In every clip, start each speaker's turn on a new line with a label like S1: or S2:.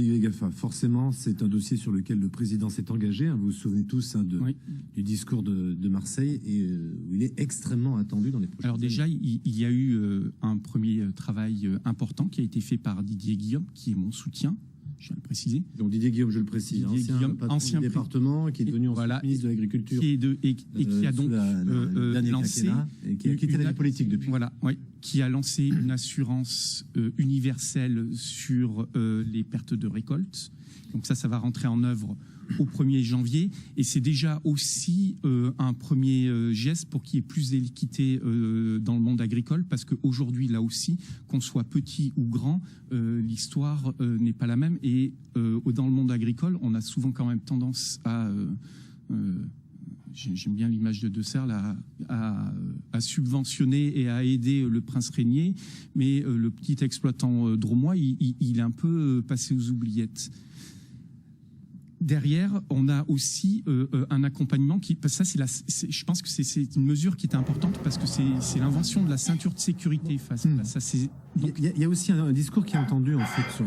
S1: GAFA, forcément, c'est un dossier sur lequel le président s'est engagé. Vous vous souvenez tous du discours de Marseille, et où il est extrêmement attendu dans les prochaines
S2: années. Alors déjà, il y a eu un premier travail important qui a été fait par Didier Guillaume, qui est mon soutien. Je viens de le préciser.
S1: Donc Didier Guillaume, je le précise, ancien du département, qui est devenu ensuite ministre de l'Agriculture,
S2: et qui a donc lancé
S1: et qui a quitté la vie politique depuis.
S2: Voilà, oui, qui a lancé une assurance universelle sur les pertes de récolte. Donc ça va rentrer en œuvre au 1er janvier, et c'est déjà aussi un premier geste pour qu'il y ait plus d'équité dans le monde agricole, parce qu'aujourd'hui, là aussi, qu'on soit petit ou grand, l'histoire n'est pas la même, et dans le monde agricole, on a souvent quand même tendance à... J'aime bien l'image de Serre, à subventionner et à aider le prince régnier, mais le petit exploitant drômois, il est un peu passé aux oubliettes. Derrière, on a aussi un accompagnement qui, parce que ça, je pense que c'est une mesure qui est importante, parce que c'est l'invention de la ceinture de sécurité face à ces.
S1: Donc, il y a aussi un discours qui est entendu en fait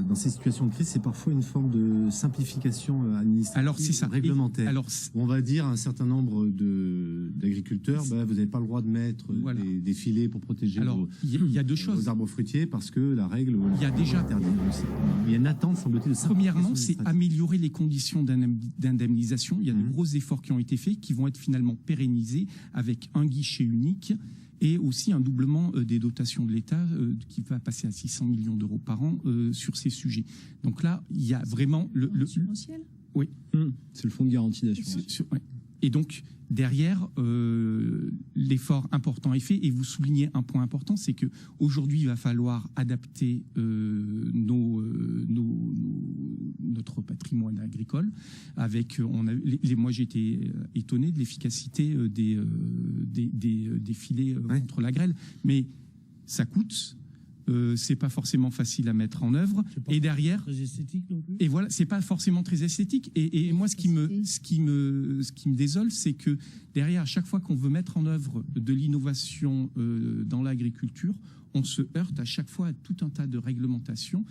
S1: dans ces situations de crise, c'est parfois une forme de simplification administrative, réglementaire. On va dire à un certain nombre d'agriculteurs, vous n'avez pas le droit de mettre des filets pour protéger vos arbres fruitiers, parce que la règle.
S2: Il y a déjà.
S1: Il y a une attente, semble-t-il, de simplification.
S2: Premièrement, c'est améliorer les conditions d'indemnisation. Il y a de gros efforts qui ont été faits, qui vont être finalement pérennisés avec un guichet unique, et aussi un doublement des dotations de l'État qui va passer à 600 millions d'euros par an sur ces sujets. Donc là, il y a vraiment le
S3: substantiel.
S2: Oui.
S4: C'est le fonds de garantie d'assurance.
S2: Ouais. Et donc, derrière, l'effort important est fait. Et vous soulignez un point important, c'est qu'aujourd'hui, il va falloir adapter notre patrimoine agricole. Moi, j'ai été étonné de l'efficacité des filets contre la grêle. Mais ça coûte. C'est pas forcément facile à mettre en œuvre, et derrière,
S3: très esthétique non plus.
S2: Et voilà, c'est pas forcément très esthétique. Et moi, ce qui me désole, c'est que derrière, à chaque fois qu'on veut mettre en œuvre de l'innovation dans l'agriculture, on se heurte à chaque fois à tout un tas de réglementations,